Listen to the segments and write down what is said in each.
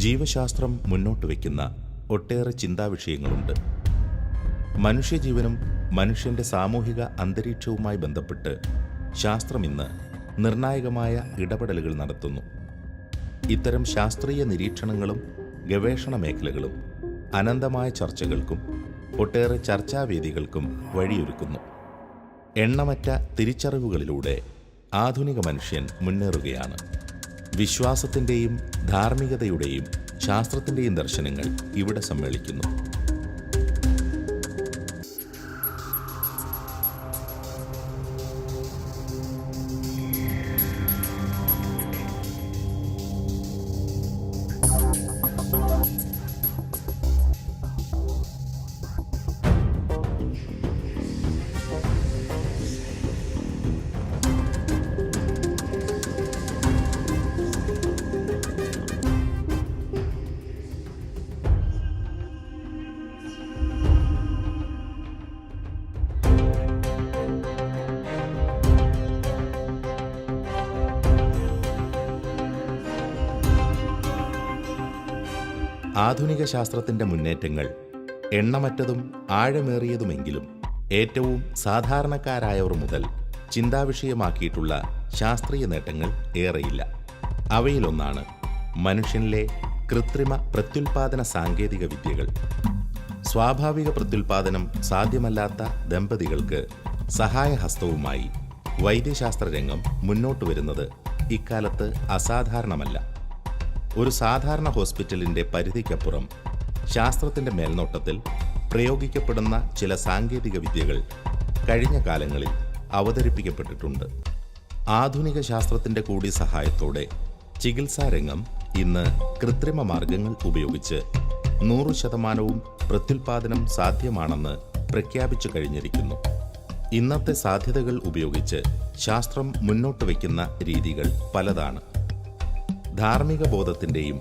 ജീവശാസ്ത്രം മുന്നോട്ട് വയ്ക്കുന്ന ഒട്ടേറെ ചിന്താവിഷയങ്ങളുണ്ട്. മനുഷ്യജീവനും മനുഷ്യന്റെ സാമൂഹിക അന്തരീക്ഷവുമായി ബന്ധപ്പെട്ട് ശാസ്ത്രം ഇന്ന് നിർണായകമായ ഇടപെടലുകൾ നടത്തുന്നു. ഇത്തരം ശാസ്ത്രീയ നിരീക്ഷണങ്ങളും ഗവേഷണ മേഖലകളും അനന്തമായ ചർച്ചകൾക്കും ഒട്ടേറെ ചർച്ചാവേദികൾക്കും വഴിയൊരുക്കുന്നു. എണ്ണമറ്റ തിരിച്ചറിവുകളിലൂടെ ആധുനിക മനുഷ്യൻ മുന്നേറുകയാണ്. വിശ്വാസത്തിൻ്റെയും ധാർമ്മികതയുടെയും ശാസ്ത്രത്തിൻ്റെയും ദർശനങ്ങൾ ഇവിടെ സമ്മേളിക്കുന്നു. ആധുനിക ശാസ്ത്രത്തിൻ്റെ മുന്നേറ്റങ്ങൾ എണ്ണമറ്റതും ആഴമേറിയതുമെങ്കിലും ഏറ്റവും സാധാരണക്കാരായവർ മുതൽ ചിന്താവിഷയമാക്കിയിട്ടുള്ള ശാസ്ത്രീയ നേട്ടങ്ങൾ ഏറെയില്ല. അവയിലൊന്നാണ് മനുഷ്യനിലെ കൃത്രിമ പ്രത്യുൽപാദന സാങ്കേതിക വിദ്യകൾ. സ്വാഭാവിക പ്രത്യുൽപാദനം സാധ്യമല്ലാത്ത ദമ്പതികൾക്ക് സഹായഹസ്തവുമായി വൈദ്യശാസ്ത്രരംഗം മുന്നോട്ട് വരുന്നത് ഇക്കാലത്ത് അസാധാരണമല്ല. ഒരു സാധാരണ ഹോസ്പിറ്റലിൻ്റെ പരിധിക്കപ്പുറം ശാസ്ത്രത്തിൻ്റെ മേൽനോട്ടത്തിൽ പ്രയോഗിക്കപ്പെടുന്ന ചില സാങ്കേതിക വിദ്യകൾ കഴിഞ്ഞ കാലങ്ങളിൽ അവതരിപ്പിക്കപ്പെട്ടിട്ടുണ്ട്. ആധുനിക ശാസ്ത്രത്തിൻ്റെ കൂടി സഹായത്തോടെ ചികിത്സാരംഗം ഇന്ന് കൃത്രിമ മാർഗങ്ങൾ ഉപയോഗിച്ച് 100% പ്രത്യുൽപാദനം സാധ്യമാണെന്ന് പ്രഖ്യാപിച്ചു കഴിഞ്ഞിരിക്കുന്നു. ഇന്നത്തെ സാധ്യതകൾ ഉപയോഗിച്ച് ശാസ്ത്രം മുന്നോട്ട് വയ്ക്കുന്ന രീതികൾ പലതാണ്. ധാർമ്മിക ബോധത്തിൻ്റെയും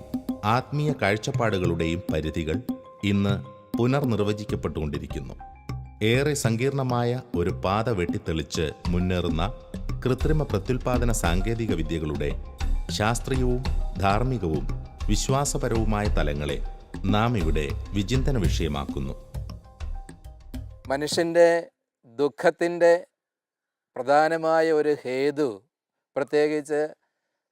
ആത്മീയ കാഴ്ചപ്പാടുകളുടെയും പരിധികൾ ഇന്ന് പുനർനിർവചിക്കപ്പെട്ടുകൊണ്ടിരിക്കുന്നു. ഏറെ സങ്കീർണമായ ഒരു പാത വെട്ടിത്തെളിച്ച് മുന്നേറുന്ന കൃത്രിമ പ്രത്യുൽപാദന സാങ്കേതിക വിദ്യകളുടെ ശാസ്ത്രീയവും ധാർമ്മികവും വിശ്വാസപരവുമായ തലങ്ങളെ നാം ഇവിടെ വിചിന്തന വിഷയമാക്കുന്നു. മനുഷ്യൻ്റെ ദുഃഖത്തിൻ്റെ പ്രധാനമായ ഒരു ഹേതു, പ്രത്യേകിച്ച്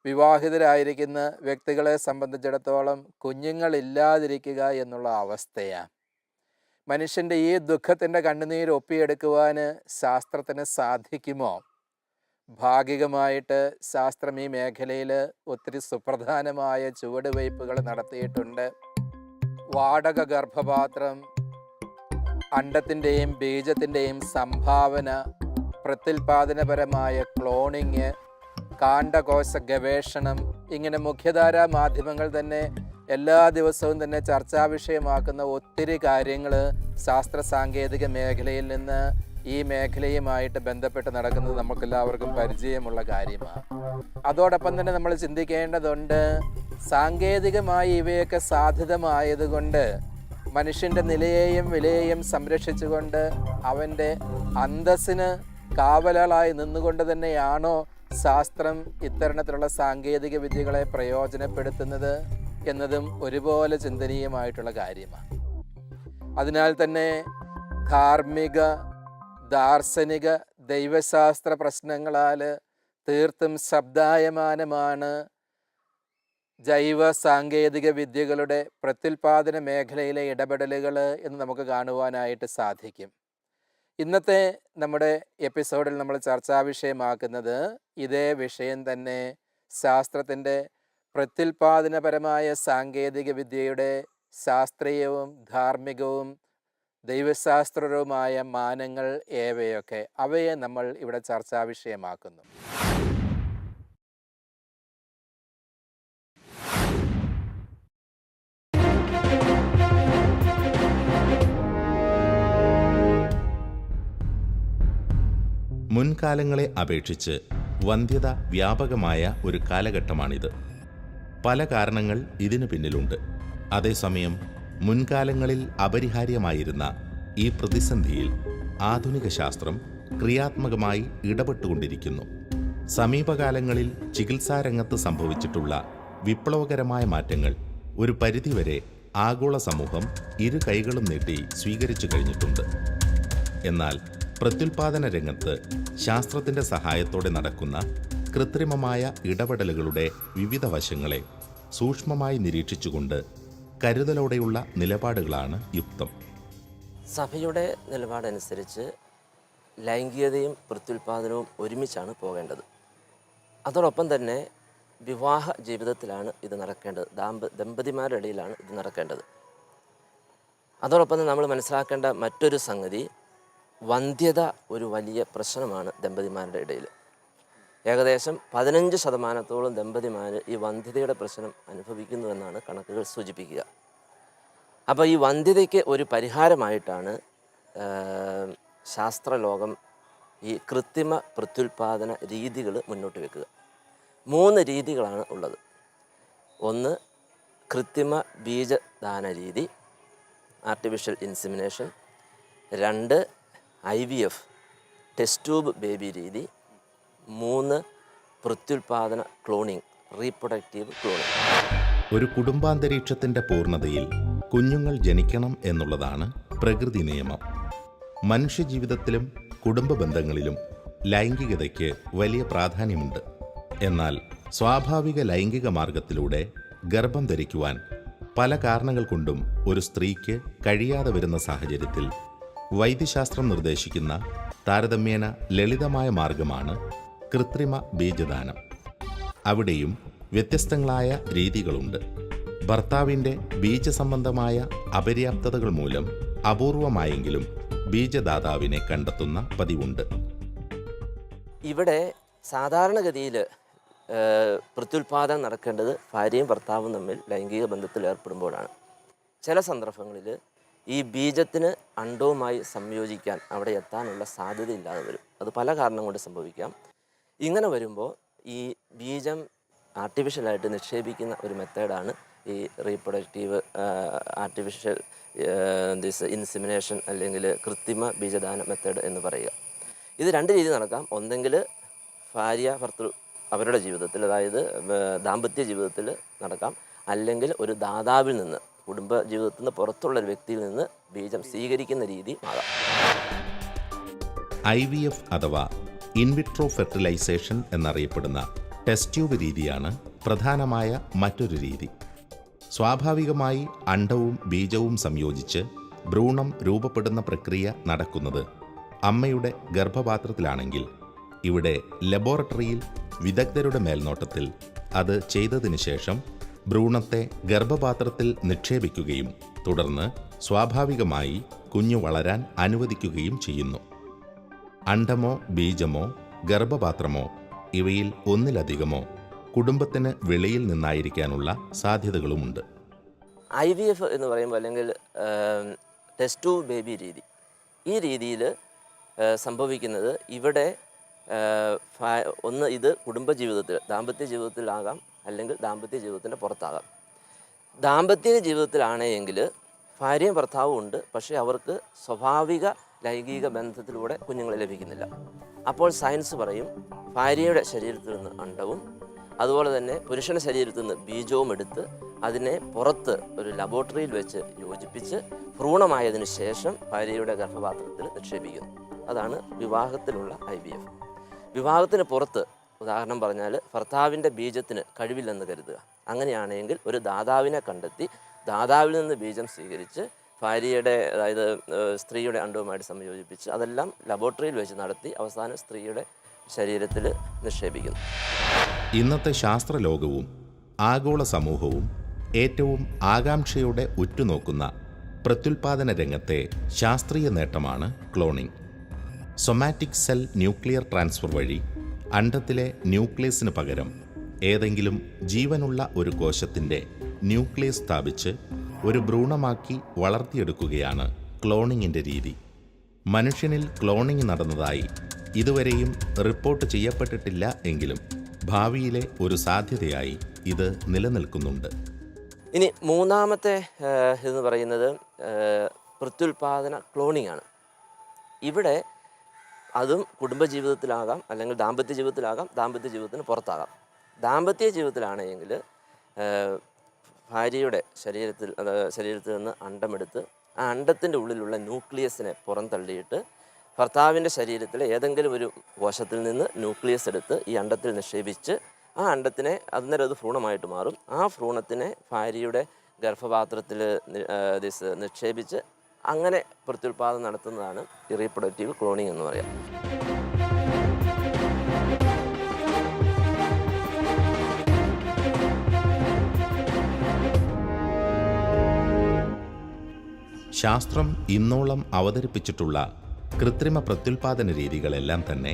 വിവാഹിതരായിരിക്കുന്ന വ്യക്തികളെ സംബന്ധിച്ചിടത്തോളം കുഞ്ഞുങ്ങളില്ലാതിരിക്കുക എന്നുള്ള അവസ്ഥയാണ്. മനുഷ്യൻ്റെ ഈ ദുഃഖത്തിൻ്റെ കണ്ണുനീര് ഒപ്പിയെടുക്കുവാൻ ശാസ്ത്രത്തിന് സാധിക്കുമോ? ഭാഗികമായിട്ട് ശാസ്ത്രം ഈ മേഖലയിൽ ഒത്തിരി സുപ്രധാനമായ ചുവടുവയ്പ്പുകൾ നടത്തിയിട്ടുണ്ട്. വാടക ഗർഭപാത്രം, അണ്ടത്തിൻ്റെയും ബീജത്തിൻ്റെയും സംഭാവന, പ്രത്യുൽപാദനപരമായ ക്ലോണിങ്, കാണ്ഡകോശ ഗവേഷണം, ഇങ്ങനെ മുഖ്യധാരാ മാധ്യമങ്ങൾ തന്നെ എല്ലാ ദിവസവും തന്നെ ചർച്ചാ വിഷയമാക്കുന്ന ഒത്തിരി കാര്യങ്ങൾ ശാസ്ത്ര സാങ്കേതിക മേഖലയിൽ നിന്ന് ഈ മേഖലയുമായിട്ട് ബന്ധപ്പെട്ട് നടക്കുന്നത് നമുക്കെല്ലാവർക്കും പരിചയമുള്ള കാര്യമാണ്. അതോടൊപ്പം തന്നെ നമ്മൾ ചിന്തിക്കേണ്ടതുണ്ട്, സാങ്കേതികമായി ഇവയൊക്കെ സാധ്യതമായതുകൊണ്ട് മനുഷ്യൻ്റെ നിലയെയും വിലയെയും സംരക്ഷിച്ചുകൊണ്ട് അവൻ്റെ അന്തസ്സിന് കാവലായി നിന്നുകൊണ്ട് തന്നെയാണോ ശാസ്ത്രം ഇത്തരത്തിലുള്ള സാങ്കേതിക വിദ്യകളെ പ്രയോജനപ്പെടുത്തുന്നത് എന്നതും ഒരുപോലെ ചിന്തനീയമായിട്ടുള്ള കാര്യമാണ്. അതിനാൽ തന്നെ ധാർമ്മിക, ദാർശനിക, ദൈവശാസ്ത്ര പ്രശ്നങ്ങളാൽ തീർത്തും ശബ്ദായമാനമാണ് ജൈവ സാങ്കേതിക വിദ്യകളുടെ പ്രത്യുൽപാദന മേഖലയിലെ ഇടപെടലുകൾ എന്ന് നമുക്ക് കാണുവാനായിട്ട് സാധിക്കും. ഇന്നത്തെ നമ്മുടെ എപ്പിസോഡിൽ നമ്മൾ ചർച്ചാ വിഷയമാക്കുന്നത് ഇതേ വിഷയം തന്നെ, ശാസ്ത്രത്തിൻ്റെ പ്രത്യുൽപാദനപരമായ സാങ്കേതിക വിദ്യയുടെ ശാസ്ത്രീയവും ധാർമ്മികവും ദൈവശാസ്ത്രപരവുമായ മാനങ്ങൾ ഏവയൊക്കെ, അവയെ നമ്മൾ ഇവിടെ ചർച്ചാ വിഷയമാക്കുന്നു. മുൻകാലങ്ങളെ അപേക്ഷിച്ച് വന്ധ്യത വ്യാപകമായ ഒരു കാലഘട്ടമാണിത്. പല കാരണങ്ങൾ ഇതിനു പിന്നിലുണ്ട്. അതേസമയം മുൻകാലങ്ങളിൽ അപരിഹാര്യമായിരുന്ന ഈ പ്രതിസന്ധിയിൽ ആധുനിക ശാസ്ത്രം ക്രിയാത്മകമായി ഇടപെട്ടുകൊണ്ടിരിക്കുന്നു. സമീപകാലങ്ങളിൽ ചികിത്സാരംഗത്ത് സംഭവിച്ചിട്ടുള്ള വിപ്ലവകരമായ മാറ്റങ്ങൾ ഒരു പരിധിവരെ ആഗോള സമൂഹം ഇരു കൈകളും നീട്ടി സ്വീകരിച്ചു കഴിഞ്ഞിട്ടുണ്ട്. എന്നാൽ പ്രത്യുൽപാദന രംഗത്ത് ശാസ്ത്രത്തിൻ്റെ സഹായത്തോടെ നടക്കുന്ന കൃത്രിമമായ ഇടപെടലുകളുടെ വിവിധ വശങ്ങളെ സൂക്ഷ്മമായി നിരീക്ഷിച്ചുകൊണ്ട് കരുതലോടെയുള്ള നിലപാടുകളാണ് യുക്തം. സഭയുടെ നിലപാടനുസരിച്ച് ലൈംഗികതയും പ്രത്യുൽപാദനവും ഒരുമിച്ചാണ് പോകേണ്ടത്. അതോടൊപ്പം തന്നെ വിവാഹ ജീവിതത്തിലാണ് ഇത് നടക്കേണ്ടത്, ദമ്പതിമാരുടെ ഇടയിലാണ് ഇത് നടക്കേണ്ടത്. അതോടൊപ്പം തന്നെ നമ്മൾ മനസ്സിലാക്കേണ്ട മറ്റൊരു സംഗതി, വന്ധ്യത ഒരു വലിയ പ്രശ്നമാണ് ദമ്പതിമാരുടെ ഇടയിൽ. ഏകദേശം 15% ദമ്പതിമാർ ഈ വന്ധ്യതയുടെ പ്രശ്നം അനുഭവിക്കുന്നുവെന്നാണ് കണക്കുകൾ സൂചിപ്പിക്കുക. അപ്പോൾ ഈ വന്ധ്യതയ്ക്ക് ഒരു പരിഹാരമായിട്ടാണ് ശാസ്ത്രലോകം ഈ കൃത്രിമ പ്രത്യുൽപാദന രീതികൾ മുന്നോട്ട് വെക്കുക. 3 രീതികളാണ് ഉള്ളത്. ഒന്ന് കൃത്രിമ ബീജദാന രീതി, artificial insemination. 2 IVF test tube baby രീതി. 3 പ്രത്യുൽപാദന ക്ലോണിംഗ്, റീപ്രൊഡക്റ്റീവ് ക്ലോണിംഗ്. ഒരു കുടുംബാന്തരീക്ഷത്തിൻ്റെ പൂർണ്ണതയിൽ കുഞ്ഞുങ്ങൾ ജനിക്കണം എന്നുള്ളതാണ് പ്രകൃതി നിയമം. മനുഷ്യജീവിതത്തിലും കുടുംബ ബന്ധങ്ങളിലും ലൈംഗികതയ്ക്ക് വലിയ പ്രാധാന്യമുണ്ട്. എന്നാൽ സ്വാഭാവിക ലൈംഗിക മാർഗത്തിലൂടെ ഗർഭം ധരിക്കുവാൻ പല കാരണങ്ങൾ കൊണ്ടും ഒരു സ്ത്രീക്ക് കഴിയാതെ വരുന്ന സാഹചര്യത്തിൽ വൈദ്യശാസ്ത്രം നിർദ്ദേശിക്കുന്ന താരതമ്യേന ലളിതമായ മാർഗമാണ് കൃത്രിമ ബീജദാനം. അവിടെയും വ്യത്യസ്തങ്ങളായ രീതികളുണ്ട്. ഭർത്താവിൻ്റെ ബീജസംബന്ധമായ അപര്യാപ്തതകൾ മൂലം അപൂർവമായെങ്കിലും ബീജദാതാവിനെ കണ്ടെത്തുന്ന പതിവുണ്ട്. ഇവിടെ സാധാരണഗതിയിൽ പ്രത്യുൽപാദനം നടക്കേണ്ടത് ഭാര്യയും ഭർത്താവും തമ്മിൽ ലൈംഗിക ബന്ധത്തിൽ ഏർപ്പെടുമ്പോഴാണ്. ചില സന്ദർഭങ്ങളിൽ ഈ ബീജത്തിന് അണ്ഡവുമായി സംയോജിക്കാൻ അവിടെ എത്താനുള്ള സാധ്യതയില്ലാതെ വരും. അത് പല കാരണം കൊണ്ട് സംഭവിക്കാം. ഇങ്ങനെ വരുമ്പോൾ ഈ ബീജം ആർട്ടിഫിഷ്യലായിട്ട് നിക്ഷേപിക്കുന്ന ഒരു മെത്തേഡാണ് ഈ റീപ്രൊഡക്റ്റീവ് ആർട്ടിഫിഷ്യൽ ഇൻസിമിനേഷൻ അല്ലെങ്കിൽ കൃത്രിമ ബീജദാന മെത്തേഡ് എന്ന് പറയുക. ഇത് 2 രീതി നടക്കാം. ഒന്നെങ്കിൽ ഭാര്യ ഭർത്തൃ അവരുടെ ജീവിതത്തിൽ, അതായത് ദാമ്പത്യ ജീവിതത്തിൽ നടക്കാം. അല്ലെങ്കിൽ ഒരു ദാതാവിൽ നിന്ന്, കുടുംബ ജീവിതത്തിൽ നിന്ന് പുറത്തുള്ള ഒരു വ്യക്തിയിൽ നിന്ന് ബീജം സ്വീകരിക്കുന്ന രീതി ആകാം. IVF അഥവാ ഇൻവിട്രോ ഫെർട്ടിലൈസേഷൻ എന്നറിയപ്പെടുന്ന ടെസ്റ്റ് ട്യൂബ് രീതിയാണ് പ്രധാനമായ മറ്റൊരു രീതി. സ്വാഭാവികമായി അണ്ഡവും ബീജവും സംയോജിച്ച് ഭ്രൂണം രൂപപ്പെടുന്ന പ്രക്രിയ നടക്കുന്നത് അമ്മയുടെ ഗർഭപാത്രത്തിലാണെങ്കിൽ ഇവിടെ ലബോറട്ടറിയിൽ വിദഗ്ധരുടെ മേൽനോട്ടത്തിൽ അത് ചെയ്തതിനു ശേഷം ഭ്രൂണത്തെ ഗർഭപാത്രത്തിൽ നിക്ഷേപിക്കുകയും തുടർന്ന് സ്വാഭാവികമായി കുഞ്ഞു വളരാൻ അനുവദിക്കുകയും ചെയ്യുന്നു. അണ്ഡമോ ബീജമോ ഗർഭപാത്രമോ ഇവയിൽ ഒന്നിലധികമോ കുടുംബത്തിന് വെളിയിൽ നിന്നായിരിക്കാനുള്ള സാധ്യതകളുമുണ്ട്. IVF എന്ന് പറയുമ്പോൾ, അല്ലെങ്കിൽ ടെസ്റ്റ് ട്യൂബ് ബേബി രീതി, ഈ രീതിയിൽ സംഭവിക്കുന്നത് ഇവിടെ ഒന്ന് ഇത് കുടുംബജീവിതത്തിൽ, ദാമ്പത്യ ജീവിതത്തിലാകാം, അല്ലെങ്കിൽ ദാമ്പത്യ ജീവിതത്തിൻ്റെ പുറത്താകാം. ദാമ്പത്യ ജീവിതത്തിലാണെങ്കിൽ ഭാര്യയും ഭർത്താവും ഉണ്ട്, പക്ഷേ അവർക്ക് സ്വാഭാവിക ലൈംഗിക ബന്ധത്തിലൂടെ കുഞ്ഞുങ്ങളെ ലഭിക്കുന്നില്ല. അപ്പോൾ സയൻസ് പറയും ഭാര്യയുടെ ശരീരത്തിൽ നിന്ന് അണ്ഡവും അതുപോലെ തന്നെ പുരുഷൻ്റെ ശരീരത്തിൽ നിന്ന് ബീജവും എടുത്ത് അതിനെ പുറത്ത് ഒരു ലബോറട്ടറിയിൽ വെച്ച് യോജിപ്പിച്ച് ഭ്രൂണമായതിനു ശേഷം ഭാര്യയുടെ ഗർഭപാത്രത്തിൽ നിക്ഷേപിക്കുന്നു. അതാണ് വിവാഹത്തിലുള്ള IVF. വിവാഹത്തിന് പുറത്ത്, ഉദാഹരണം പറഞ്ഞാൽ ഭർത്താവിൻ്റെ ബീജത്തിന് കഴിവില്ലെന്ന് കരുതുക. അങ്ങനെയാണെങ്കിൽ ഒരു ദാതാവിനെ കണ്ടെത്തി ദാതാവിൽ നിന്ന് ബീജം സ്വീകരിച്ച് ഭാര്യയുടെ, അതായത് സ്ത്രീയുടെ അണ്ഡവുമായിട്ട് സംയോജിപ്പിച്ച് അതെല്ലാം ലബോറട്ടറിയിൽ വെച്ച് നടത്തി അവസാനം സ്ത്രീയുടെ ശരീരത്തിൽ നിക്ഷേപിക്കുന്നു. ഇന്നത്തെ ശാസ്ത്രലോകവും ആഗോള സമൂഹവും ഏറ്റവും ആകാംക്ഷയോടെ ഉറ്റുനോക്കുന്ന പ്രത്യുൽപാദന രംഗത്തെ ശാസ്ത്രീയ നേട്ടമാണ് cloning. Somatic cell nuclear transfer വഴി അണ്ഡത്തിലെ ന്യൂക്ലിയസിന് പകരം ഏതെങ്കിലും ജീവനുള്ള ഒരു കോശത്തിൻ്റെ ന്യൂക്ലിയസ് സ്ഥാപിച്ച് ഒരു ഭ്രൂണമാക്കി വളർത്തിയെടുക്കുകയാണ് ക്ലോണിങ്ങിൻ്റെ രീതി. മനുഷ്യനിൽ ക്ലോണിംഗ് നടന്നതായി ഇതുവരെയും റിപ്പോർട്ട് ചെയ്യപ്പെട്ടിട്ടില്ല എങ്കിലും ഭാവിയിലെ ഒരു സാധ്യതയായി ഇത് നിലനിൽക്കുന്നുണ്ട്. ഇനി മൂന്നാമത്തെ എന്ന് പറയുന്നത് പ്രത്യുൽപാദന ക്ലോണിംഗ് ആണ്. ഇവിടെ അതും കുടുംബജീവിതത്തിലാകാം, അല്ലെങ്കിൽ ദാമ്പത്യ ജീവിതത്തിലാകാം, ദാമ്പത്യ ജീവിതത്തിന് പുറത്താകാം. ദാമ്പത്യ ജീവിതത്തിലാണെങ്കിൽ ഭാര്യയുടെ ശരീരത്തിൽ നിന്ന് അണ്ടമെടുത്ത് ആ അണ്ടത്തിൻ്റെ ഉള്ളിലുള്ള ന്യൂക്ലിയസിനെ പുറന്തള്ളിയിട്ട് ഭർത്താവിൻ്റെ ശരീരത്തിലെ ഏതെങ്കിലും ഒരു കോശത്തിൽ നിന്ന് ന്യൂക്ലിയസ് എടുത്ത് ഈ അണ്ടത്തിൽ നിക്ഷേപിച്ച് ആ അണ്ടത്തിനെ അന്നേരം അത് ഭ്രൂണമായിട്ട് മാറും. ആ ഭ്രൂണത്തിനെ ഭാര്യയുടെ ഗർഭപാത്രത്തിൽ നിക്ഷേപിച്ച് അങ്ങനെ പ്രത്യുൽപാദനം നടത്തുന്നതാണ് ഈ റീപ്രൊഡക്റ്റീവ് ക്ലോണിംഗ് എന്ന് പറയാം. ശാസ്ത്രം ഇന്നോളം അവതരിപ്പിച്ചിട്ടുള്ള കൃത്രിമ പ്രത്യുൽപാദന രീതികളെല്ലാം തന്നെ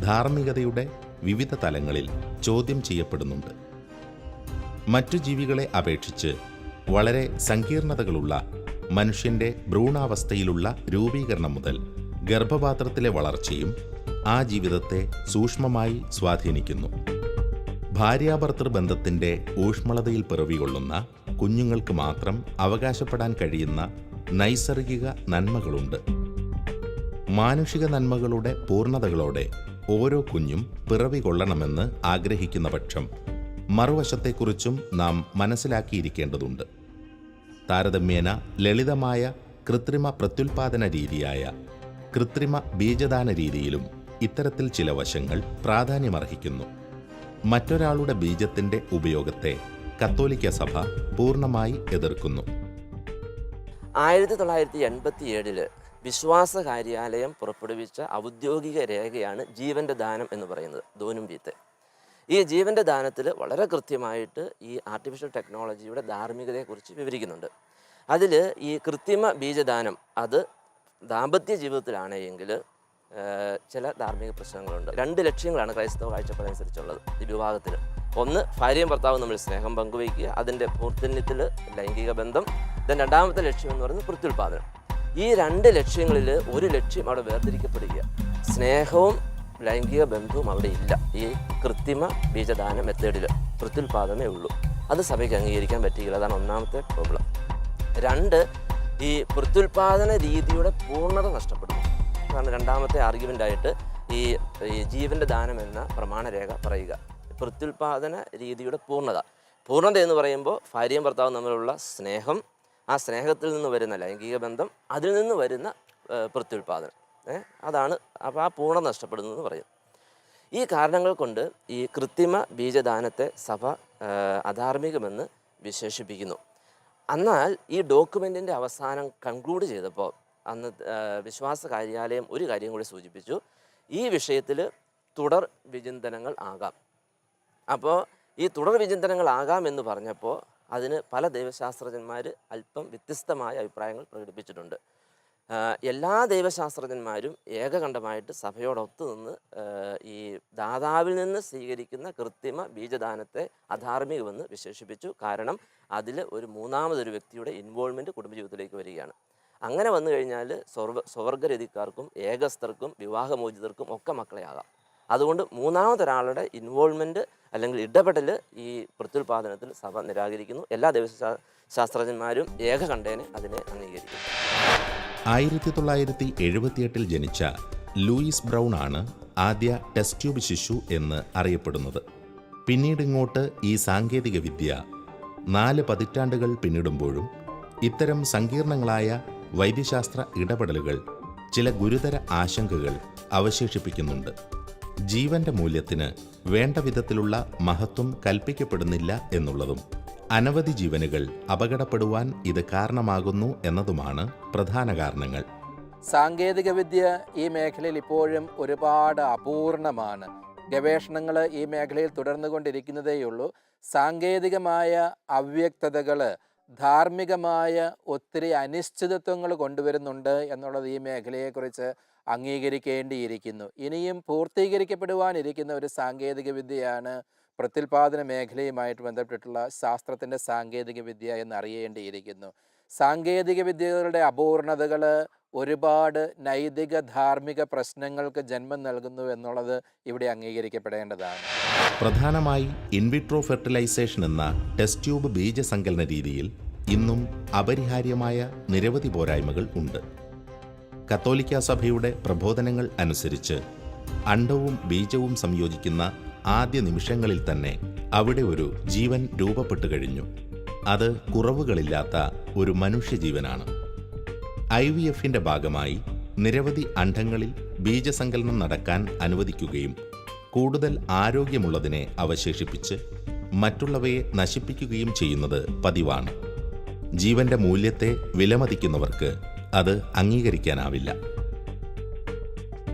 ധാർമ്മികതയുടെ വിവിധ തലങ്ങളിൽ ചോദ്യം ചെയ്യപ്പെടുന്നുണ്ട്. മറ്റു ജീവികളെ അപേക്ഷിച്ച് വളരെ സങ്കീർണതകളുള്ള മനുഷ്യന്റെ ഭ്രൂണാവസ്ഥയിലുള്ള രൂപീകരണം മുതൽ ഗർഭപാത്രത്തിലെ വളർച്ചയും ആ ജീവിതത്തെ സൂക്ഷ്മമായി സ്വാധീനിക്കുന്നു. ഭാര്യാഭർത്തൃ ബന്ധത്തിന്റെ ഊഷ്മളതയിൽ പിറവികൊള്ളുന്ന കുഞ്ഞുങ്ങൾക്ക് മാത്രം അവകാശപ്പെടാൻ കഴിയുന്ന നൈസർഗിക നന്മകളുണ്ട്. മാനുഷിക നന്മകളുടെ പൂർണ്ണതകളോടെ ഓരോ കുഞ്ഞും പിറവി കൊള്ളണമെന്ന് ആഗ്രഹിക്കുന്ന പക്ഷം മറുവശത്തെക്കുറിച്ചും നാം മനസ്സിലാക്കിയിരിക്കേണ്ടതുണ്ട്. താരതമ്യേന ലളിതമായ കൃത്രിമ പ്രത്യുൽപാദന രീതിയായ കൃത്രിമ ബീജദാന രീതിയിലും ഇത്തരത്തിൽ ചില വശങ്ങൾ പ്രാധാന്യമർഹിക്കുന്നു. മറ്റൊരാളുടെ ബീജത്തിന്റെ ഉപയോഗത്തെ കത്തോലിക്ക സഭ പൂർണ്ണമായി എതിർക്കുന്നു. 1987 വിശ്വാസ കാര്യാലയം പുറപ്പെടുവിച്ച ഔദ്യോഗിക രേഖയാണ് ജീവൻ്റെ ദാനം എന്ന് പറയുന്നത്, ദോനും വീത്തെ. ഈ ജീവൻ്റെ ദാനത്തിൽ വളരെ കൃത്യമായിട്ട് ഈ ആർട്ടിഫിഷ്യൽ ടെക്നോളജിയുടെ ധാർമ്മികതയെക്കുറിച്ച് വിവരിക്കുന്നുണ്ട്. അതിൽ ഈ കൃത്രിമ ബീജദാനം അത് ദാമ്പത്യ ജീവിതത്തിലാണെങ്കിൽ ചില ധാർമ്മിക പ്രശ്നങ്ങളുണ്ട്. 2 ലക്ഷ്യങ്ങളാണ് ക്രൈസ്തവ കാഴ്ചപ്പാടനുസരിച്ചുള്ളത് ഈ വിവാഹത്തിന്. ഒന്ന്, ഭാര്യയും ഭർത്താവും തമ്മിൽ സ്നേഹം പങ്കുവയ്ക്കുക, അതിൻ്റെ പൂർത്തന്യത്തിൽ ലൈംഗിക ബന്ധം. രണ്ടാമത്തെ ലക്ഷ്യം എന്ന് പറയുന്നത് പ്രത്യുൽപാദനം. ഈ 2 ലക്ഷ്യങ്ങളിൽ ഒരു ലക്ഷ്യം അവിടെ വേർതിരിക്കപ്പെടുക. സ്നേഹവും ലൈംഗിക ബന്ധവും അവിടെ ഇല്ല. ഈ കൃത്രിമ ബീജദാന മെത്തേഡിൽ പ്രത്യുൽപാദനമേ ഉള്ളൂ. അത് സഭയ്ക്ക് അംഗീകരിക്കാൻ പറ്റിയില്ല. അതാണ് ഒന്നാമത്തെ പ്രോബ്ലം. 2, ഈ പ്രത്യുൽപാദന രീതിയുടെ പൂർണ്ണത നഷ്ടപ്പെടുന്നു. അതാണ് രണ്ടാമത്തെ ആർഗ്യുമെൻ്റായിട്ട് ഈ ജീവൻ്റെ ദാനം എന്ന പ്രമാണരേഖ പറയുക. പ്രത്യുൽപാദന രീതിയുടെ പൂർണ്ണത എന്ന് പറയുമ്പോൾ ഭാര്യയും ഭർത്താവും തമ്മിലുള്ള സ്നേഹം, ആ സ്നേഹത്തിൽ നിന്ന് വരുന്ന ലൈംഗിക ബന്ധം, അതിൽ നിന്ന് വരുന്ന പ്രത്യുൽപാദനം, അതാണ്. അപ്പോൾ ആ പൂർണ്ണത നഷ്ടപ്പെടുന്നു എന്ന് പറയും. ഈ കാരണങ്ങൾ കൊണ്ട് ഈ കൃത്രിമ ബീജദാനത്തെ സഭ അധാർമികമെന്ന് വിശേഷിപ്പിക്കുന്നു. എന്നാൽ ഈ ഡോക്യുമെൻറ്റിൻ്റെ അവസാനം കൺക്ലൂഡ് ചെയ്തപ്പോൾ അന്ന് വിശ്വാസ കാര്യാലയം ഒരു കാര്യം കൂടി സൂചിപ്പിച്ചു. ഈ വിഷയത്തിൽ തുടർ വിചിന്തനങ്ങൾ ആകാം. അപ്പോൾ ഈ തുടർ വിചിന്തനങ്ങൾ ആകാം എന്ന് പറഞ്ഞപ്പോൾ അതിന് പല ദൈവശാസ്ത്രജ്ഞന്മാർ അല്പം വ്യത്യസ്തമായ അഭിപ്രായങ്ങൾ പ്രകടിപ്പിച്ചിട്ടുണ്ട്. എല്ലാ ദൈവശാസ്ത്രജ്ഞന്മാരും ഏകകണ്ഠമായിട്ട് സഭയോടൊത്തു നിന്ന് ഈ ദാതാവിൽ നിന്ന് സ്വീകരിക്കുന്ന കൃത്രിമ ബീജദാനത്തെ അധാർമികമെന്ന് വിശേഷിപ്പിച്ചു. കാരണം അതിൽ ഒരു മൂന്നാമതൊരു വ്യക്തിയുടെ ഇൻവോൾവ്മെൻറ്റ് കുടുംബജീവിതത്തിലേക്ക് വരികയാണ്. അങ്ങനെ വന്നു കഴിഞ്ഞാൽ സ്വർഗരതിക്കാർക്കും ഏകസ്ഥർക്കും വിവാഹമോചിതർക്കും ഒക്കെ മക്കളെയാകാം. അതുകൊണ്ട് മൂന്നാമതൊരാളുടെ ഇൻവോൾവ്മെൻറ്റ് അല്ലെങ്കിൽ ഇടപെടൽ ഈ പ്രത്യുൽപാദനത്തിൽ സഭ നിരാകരിക്കുന്നു. എല്ലാ ദൈവശാസ്ത്രജ്ഞന്മാരും ഏകകണ്ഠേന അതിനെ അംഗീകരിക്കുന്നു. 1978 ജനിച്ച ലൂയിസ് ബ്രൗൺ ആണ് ആദ്യ ടെസ്റ്റ് ട്യൂബ് ശിശു എന്ന് അറിയപ്പെടുന്നത്. പിന്നീടിങ്ങോട്ട് ഈ സാങ്കേതിക വിദ്യ 4 പതിറ്റാണ്ടുകൾ പിന്നിടുമ്പോഴും ഇത്തരം സങ്കീർണങ്ങളായ വൈദ്യശാസ്ത്ര ഇടപെടലുകൾ ചില ഗുരുതര ആശങ്കകൾ അവശേഷിപ്പിക്കുന്നുണ്ട്. ജീവന്റെ മൂല്യത്തിന് വേണ്ട വിധത്തിലുള്ള മഹത്വം കൽപ്പിക്കപ്പെടുന്നില്ല എന്നുള്ളതും അനവധി ജീവനുകൾ അപകടപ്പെടുവാൻ ഇത് കാരണമാകുന്നു എന്നതുമാണ് പ്രധാന കാരണങ്ങൾ. സാങ്കേതികവിദ്യ ഈ മേഖലയിൽ ഇപ്പോഴും ഒരുപാട് അപൂർണമാണ്. ഗവേഷണങ്ങൾ ഈ മേഖലയിൽ തുടർന്നുകൊണ്ടിരിക്കുന്നതേയുള്ളൂ. സാങ്കേതികമായ അവ്യക്തതകൾ, ധാർമ്മികമായ ഒത്തിരി അനിശ്ചിതത്വങ്ങൾ കൊണ്ടുവരുന്നുണ്ട് എന്നുള്ളത് ഈ മേഖലയെക്കുറിച്ച് അംഗീകരിക്കേണ്ടിയിരിക്കുന്നു. ഇനിയും പൂർത്തീകരിക്കപ്പെടുവാനിരിക്കുന്ന ഒരു സാങ്കേതിക വിദ്യയാണ് പ്രത്യുൽപാദന മേഖലയുമായിട്ട് ബന്ധപ്പെട്ടിട്ടുള്ള ശാസ്ത്രത്തിൻ്റെ സാങ്കേതിക വിദ്യ എന്നറിയേണ്ടിയിരിക്കുന്നു. സാങ്കേതിക വിദ്യകളുടെ അപൂർണതകൾ ഒരുപാട് നൈതിക ധാർമ്മിക പ്രശ്നങ്ങൾക്ക് ജന്മം നൽകുന്നു എന്നുള്ളത് ഇവിടെ അംഗീകരിക്കപ്പെടേണ്ടതാണ്. പ്രധാനമായി ഇൻവിട്രോ ഫെർട്ടിലൈസേഷൻ എന്ന ടെസ്റ്റ് ട്യൂബ് ബീജസങ്കലന രീതിയിൽ ഇന്നും അപരിഹാര്യമായ നിരവധി പോരായ്മകൾ ഉണ്ട്. കത്തോലിക്ക സഭയുടെ പ്രബോധനങ്ങൾ അനുസരിച്ച് അണ്ഡവും ബീജവും സംയോജിക്കുന്ന ആദ്യ നിമിഷങ്ങളിൽ തന്നെ അവിടെ ഒരു ജീവൻ രൂപപ്പെട്ടു കഴിഞ്ഞു. അത് കുറവുകളില്ലാത്ത ഒരു മനുഷ്യജീവനാണ്. IVF-ന്റെ ഭാഗമായി നിരവധി അണ്ഡങ്ങളിൽ ബീജസങ്കലനം നടക്കാൻ അനുവദിക്കുകയും കൂടുതൽ ആരോഗ്യമുള്ളതിനെ അവശേഷിപ്പിച്ച് മറ്റുള്ളവയെ നശിപ്പിക്കുകയും ചെയ്യുന്നത് പതിവാണ്. ജീവന്റെ മൂല്യത്തെ വിലമതിക്കുന്നവർക്ക് അത് അംഗീകരിക്കാനാവില്ല.